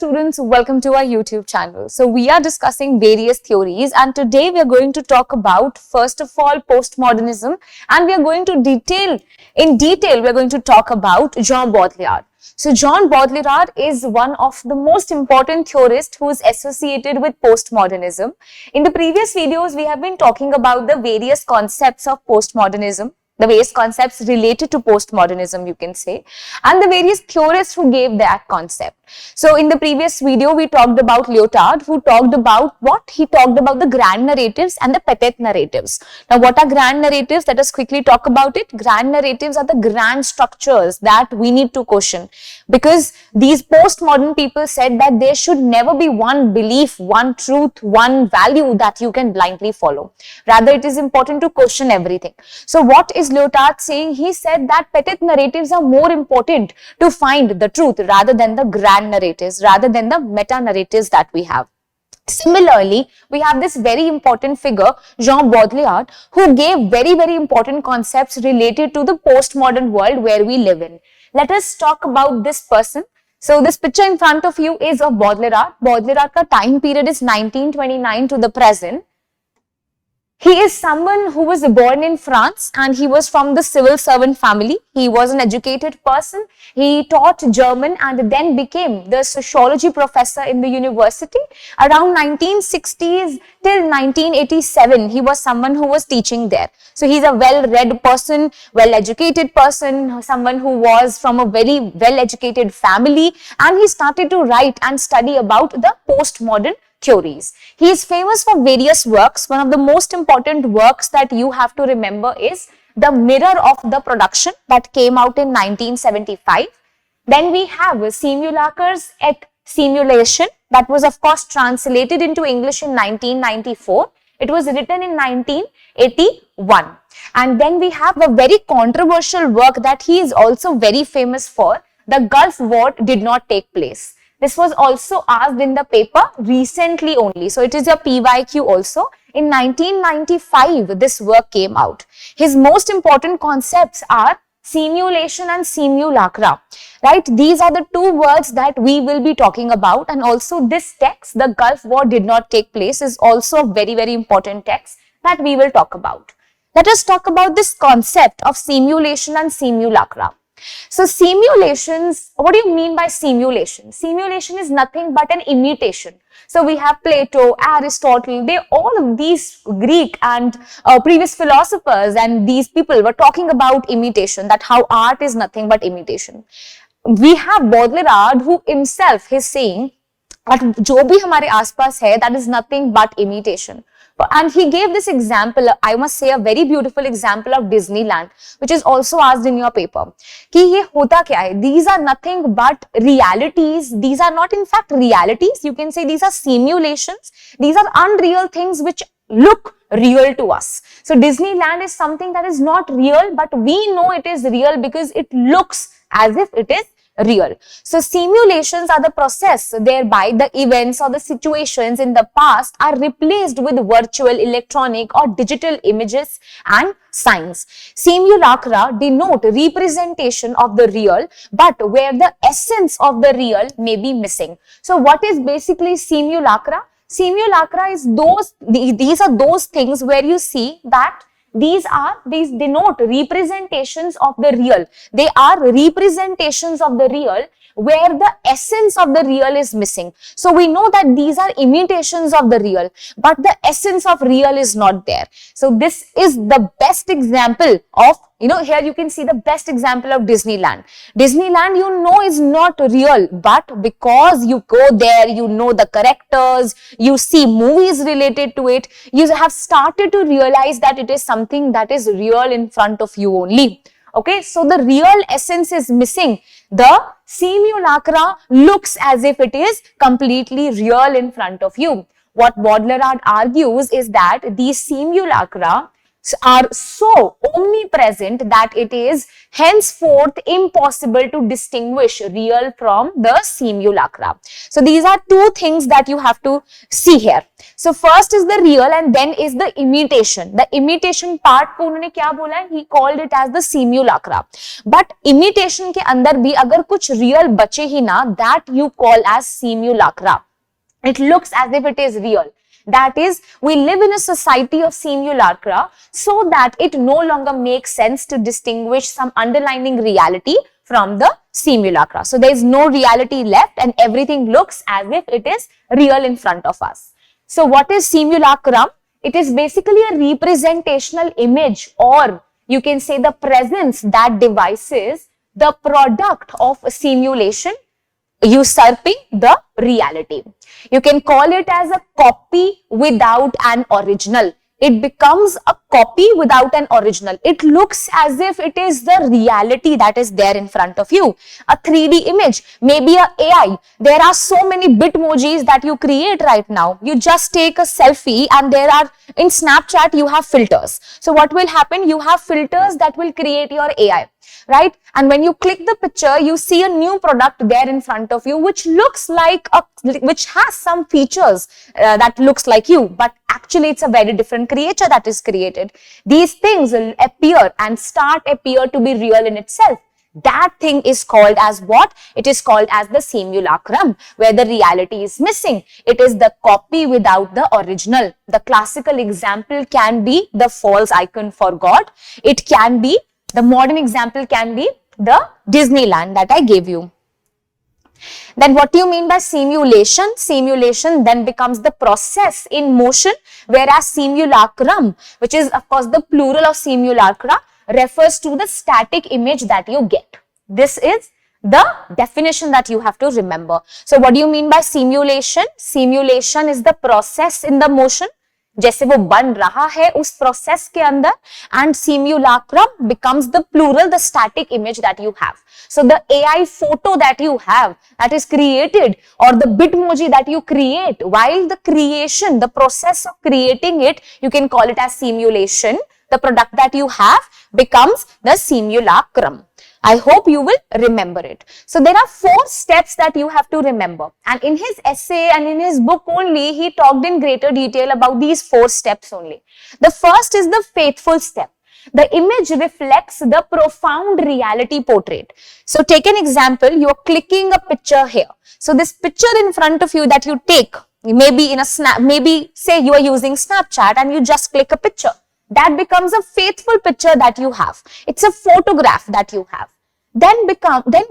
students, welcome to our YouTube channel. So we are discussing various theories and today we are going to talk about first of all postmodernism, and we are going to we are going to talk about Jean Baudrillard. So Jean Baudrillard is one of the most important theorists who is associated with postmodernism. In the previous videos we have been talking about the various concepts of postmodernism, the various concepts related to postmodernism, you can say, and the various theorists who gave that concept. So in the previous video, we talked about Lyotard, who talked about what? He talked about the grand narratives and the petit narratives. Now, what are grand narratives? Let us quickly talk about it. Grand narratives are the grand structures that we need to question, because these postmodern people said that there should never be one belief, one truth, one value that you can blindly follow. Rather, it is important to question everything. So what is Lyotard saying? He said that petit narratives are more important to find the truth rather than the grand narratives, rather than the meta narratives that we have. Similarly, we have this very important figure, Jean Baudrillard, who gave very, very important concepts related to the postmodern world where we live in. Let us talk about this person. So this picture in front of you is of Baudrillard. Baudrillard's time period is 1929 to the present. He is someone who was born in France and he was from the civil servant family. He was an educated person. He taught German and then became the sociology professor in the university. Around 1960s till 1987, he was someone who was teaching there. So he's a well-read person, well-educated person, someone who was from a very well-educated family, and he started to write and study about the postmodern theories. He is famous for various works. One of the most important works that you have to remember is The Mirror of the Production, that came out in 1975. Then we have Simulacres et Simulation, that was of course translated into English in 1994. It was written in 1981. And then we have a very controversial work that he is also very famous for. The Gulf War did not take place. This was also asked in the paper recently only. So it is a PYQ also. In 1995, this work came out. His most important concepts are simulation and simulacra, right? These are the two words that we will be talking about. And also this text, the Gulf War did not take place, is also a very, very important text that we will talk about. Let us talk about this concept of simulation and simulacra. So simulations, what do you mean by simulation? Simulation is nothing but an imitation. So we have Plato, Aristotle, all of these Greek and previous philosophers and these people were talking about imitation, that how art is nothing but imitation. We have Baudrillard, who himself is saying that जो भी हमारे आसपास है, that is nothing but imitation. And he gave this example, I must say a very beautiful example of Disneyland, which is also asked in your paper. कि ये होता क्या है? These are nothing but realities. These are not in fact realities. You can say these are simulations. These are unreal things which look real to us. So Disneyland is something that is not real, but we know it is real because it looks as if it is real. So simulations are the process thereby the events or the situations in the past are replaced with virtual, electronic or digital images and signs. Simulacra denote representation of the real, but where the essence of the real may be missing. So what is basically simulacra? Simulacra is these are those things where you see that these denote representations of the real. They are representations of the real where the essence of the real is missing. So we know that these are imitations of the real, but the essence of real is not there. So this is the best example of, here you can see the best example of Disneyland. Disneyland, is not real, but because you go there, you know the characters, you see movies related to it, you have started to realize that it is something that is real in front of you only. Okay, so the real essence is missing. The simulacra looks as if it is completely real in front of you. What Baudrillard argues is that these simulacra are so omnipresent that it is henceforth impossible to distinguish real from the simulacra. So these are two things that you have to see here. So first is the real and then is the imitation. The imitation part को उन्होंने क्या बोला है? He called it as the simulacra. But imitation के अंदर भी अगर कुछ real बचे ही ना, that you call as simulacra. It looks as if it is real. That is, we live in a society of simulacra so that it no longer makes sense to distinguish some underlying reality from the simulacra. So there is no reality left and everything looks as if it is real in front of us. So what is simulacrum? It is basically a representational image, or you can say the presence that devises the product of simulation usurping the reality. You can call it as a copy without an original. It becomes a copy without an original. It looks as if it is the reality that is there in front of you. A 3D image, maybe a AI. There are so many bitmojis that you create right now. You just take a selfie and there are, in Snapchat, you have filters. So what will happen? You have filters that will create your AI. Right? And when you click the picture, you see a new product there in front of you, which looks like which has some features that looks like you, but actually it's a very different creature that is created. These things will appear and appear to be real in itself. That thing is called as what? It is called as the simulacrum, where the reality is missing. It is the copy without the original. The classical example can be the false icon for God. It can be, the modern example can be the Disneyland that I gave you. Then what do you mean by simulation? Simulation then becomes the process in motion, whereas simulacrum, which is of course the plural of simulacra, refers to the static image that you get. This is the definition that you have to remember. So what do you mean by simulation? Simulation is the process in the motion, जैसे वो बन रहा है उस process के अंदर, and simulacrum becomes the plural, the static image that you have. So the AI photo that you have, that is created, or the bitmoji that you create, while the creation, the process of creating it, you can call it as simulation. The product that you have becomes the simulacrum. I hope you will remember it. So there are 4 steps that you have to remember, and in his essay and in his book only, he talked in greater detail about these 4 steps only. The first is the faithful step. The image reflects the profound reality portrayed. So take an example, you are clicking a picture here. So this picture in front of you that you take, maybe in a snap, maybe say you are using Snapchat and you just click a picture. That becomes a faithful picture that you have. It's a photograph that you have. Then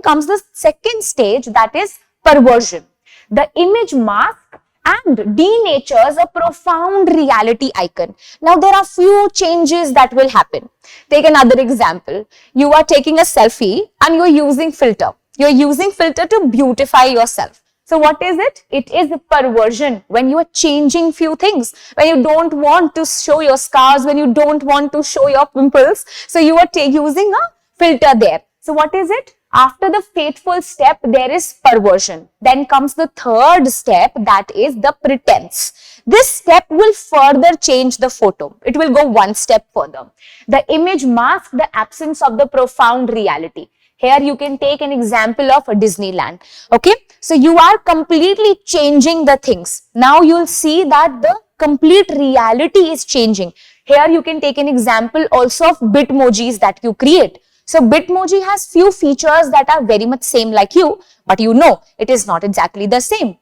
comes the second stage, that is perversion. The image masks and denatures a profound reality icon. Now there are few changes that will happen. Take another example. You are taking a selfie and you are using filter. You are using filter to beautify yourself. So what is it? It is a perversion, when you are changing few things, when you don't want to show your scars, when you don't want to show your pimples. So you are using a filter there. So what is it? After the faithful step, there is perversion. Then comes the third step, that is the pretense. This step will further change the photo. It will go one step further. The image masks the absence of the profound reality. Here you can take an example of a Disneyland. Okay, so you are completely changing the things. Now you will see that the complete reality is changing. Here you can take an example also of bitmojis that you create. So bitmoji has few features that are very much same like you, but you know it is not exactly the same.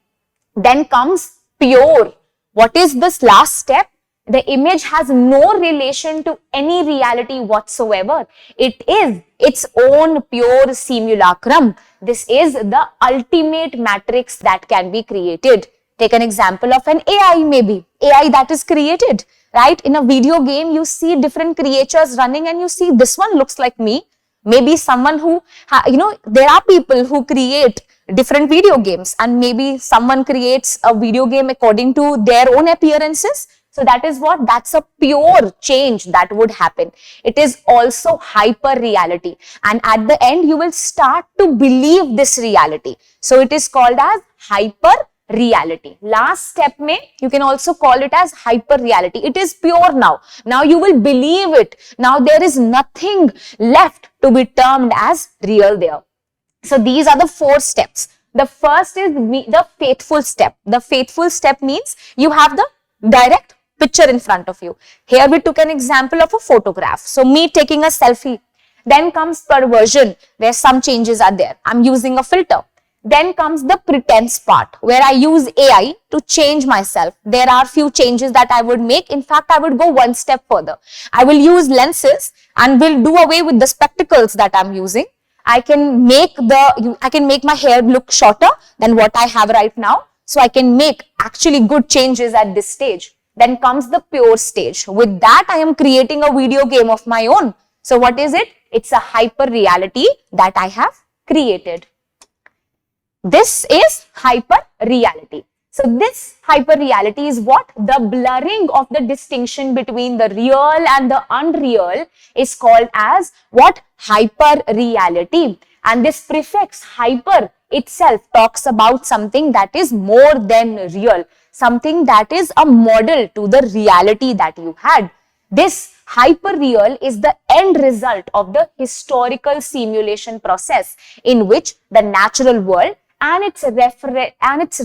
Then comes pure. What is this last step? The image has no relation to any reality whatsoever. It is its own pure simulacrum. This is the ultimate matrix that can be created. Take an example of an AI, maybe. AI that is created, right? In a video game, you see different creatures running and you see this one looks like me. Maybe someone who, there are people who create different video games, and maybe someone creates a video game according to their own appearances. So that is what? That's a pure change that would happen. It is also hyper reality. And at the end, you will start to believe this reality. So it is called as hyper reality. Last step में you can also call it as hyper reality. It is pure now. Now you will believe it. Now there is nothing left to be termed as real there. So these are the 4 steps. The first is the faithful step. The faithful step means you have the direct picture in front of you. Here we took an example of a photograph. So me taking a selfie. Then comes perversion, where some changes are there. I'm using a filter. Then comes the pretense part, where I use AI to change myself. There are few changes that I would make. In fact, I would go one step further. I will use lenses and will do away with the spectacles that I'm using. I can make my hair look shorter than what I have right now. So I can make actually good changes at this stage. Then comes the pure stage. With that, I am creating a video game of my own. So what is it? It's a hyper reality that I have created. This is hyper reality. So this hyper reality is what? The blurring of the distinction between the real and the unreal is called as what? Hyper reality. And this prefix hyper itself talks about something that is more than real, something that is a model to the reality that you had. This hyperreal is the end result of the historical simulation process in which the natural world and its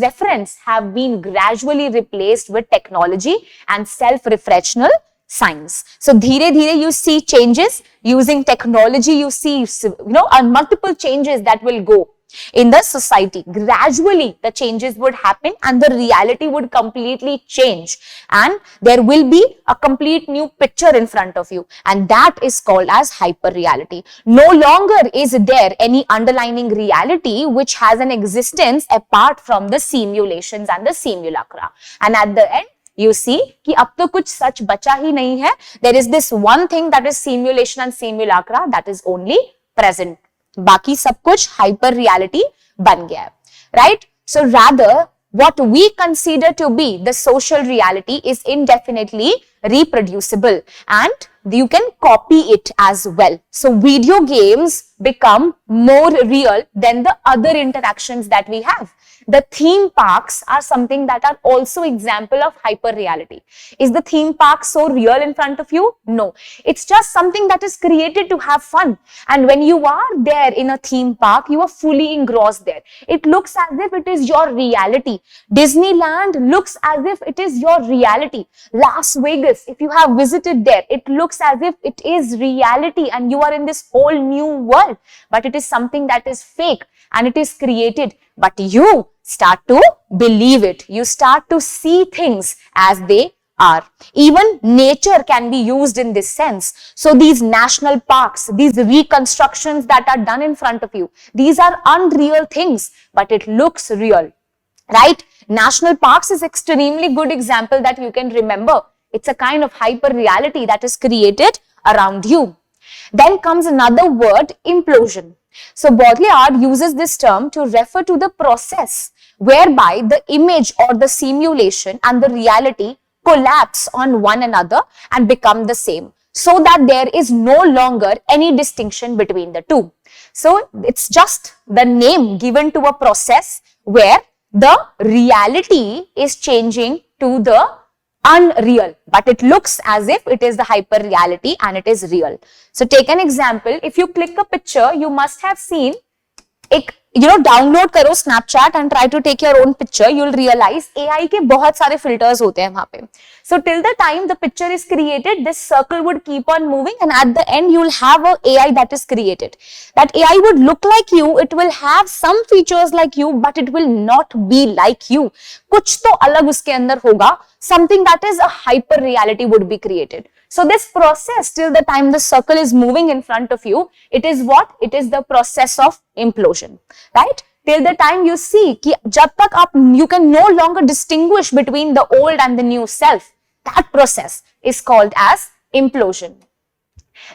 reference have been gradually replaced with technology and self-referential science. So, dhire you see changes using technology. You see, multiple changes that will go in the society. Gradually, the changes would happen and the reality would completely change, and there will be a complete new picture in front of you, and that is called as hyper reality. No longer is there any underlying reality which has an existence apart from the simulations and the simulacra. And at the end, you see कि अब तो कुछ सच बचा ही नहीं है. There is this one thing that is simulation and simulacra that is only present. बाकी सब कुछ hyper reality बन गया है, right? So rather, what we consider to be the social reality is indefinitely reproducible and you can copy it as well. So video games become more real than the other interactions that we have. The theme parks are something that are also example of hyper reality. Is the theme park so real in front of you? No. It's just something that is created to have fun. And when you are there in a theme park, you are fully engrossed there. It looks as if it is your reality. Disneyland looks as if it is your reality. Las Vegas, if you have visited there, it looks as if it is reality and you are in this whole new world. But it is something that is fake and it is created. But you start to believe it. You start to see things as they are. Even nature can be used in this sense. So these national parks, these reconstructions that are done in front of you, these are unreal things, but it looks real, right? National parks is extremely good example that you can remember. It's a kind of hyper reality that is created around you. Then comes another word, implosion. So Baudrillard uses this term to refer to the process whereby the image or the simulation and the reality collapse on one another and become the same, so that there is no longer any distinction between the two. So it's just the name given to a process where the reality is changing to the unreal, but it looks as if it is the hyper reality and it is real. So take an example. If you click a picture, you must have seen download करो Snapchat and try to take your own picture. You'll realize AI के बहुत सारे filters होते हैं वहाँ पे. So till the time the picture is created, this circle would keep on moving and at the end you'll have a AI that is created. That AI would look like you, it will have some features like you, but it will not be like you. कुछ तो अलग उसके अंदर होगा. Something that is a hyper reality would be created. So this process, till the time the circle is moving in front of you, it is what? It is the process of implosion, right? Till the time you see कि जब तक you can no longer distinguish between the old and the new self, that process is called as implosion.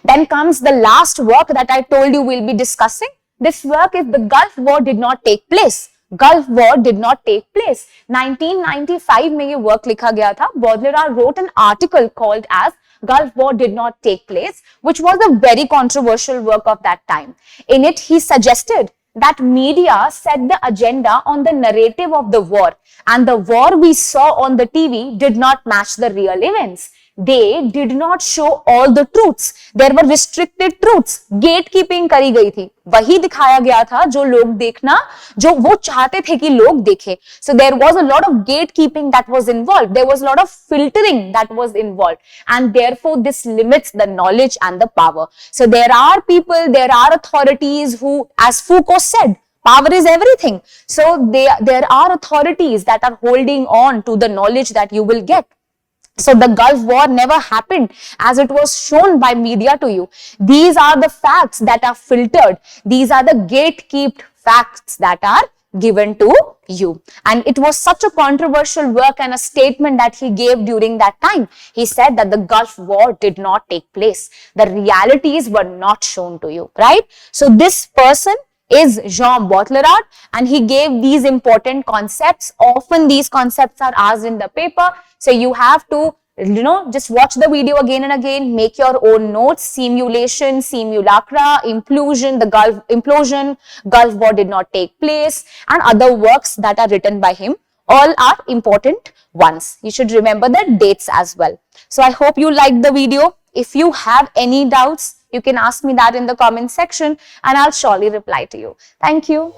Then comes the last work that I told you we'll be discussing. This work is the Gulf War did not take place. Gulf War did not take place. 1995 में ये work लिखा गया था. Baudrillard wrote an article called as Gulf War did not take place, which was a very controversial work of that time. In it, he suggested that media set the agenda on the narrative of the war, and the war we saw on the TV did not match the real events. They did not show all the truths. There were restricted truths. Gatekeeping करी गई थी. वही दिखाया गया था जो लोग देखना, जो वो चाहते थे कि लोग देखें. So there was a lot of gatekeeping that was involved. There was a lot of filtering that was involved, and therefore this limits the knowledge and the power. So there are people, there are authorities who, as Foucault said, power is everything. So there are authorities that are holding on to the knowledge that you will get. So the Gulf War never happened as it was shown by media to you. These are the facts that are filtered. These are the gatekept facts that are given to you. And it was such a controversial work and a statement that he gave during that time. He said that the Gulf War did not take place. The realities were not shown to you, right? So this person is Jean Baudrillard, and he gave these important concepts. Often these concepts are asked in the paper, so you have to, just watch the video again and again, make your own notes. Simulation, simulacra, implosion, Gulf War did not take place, and other works that are written by him. All are important ones. You should remember the dates as well. So I hope you liked the video. If you have any doubts, you can ask me that in the comment section and I'll surely reply to you. Thank you.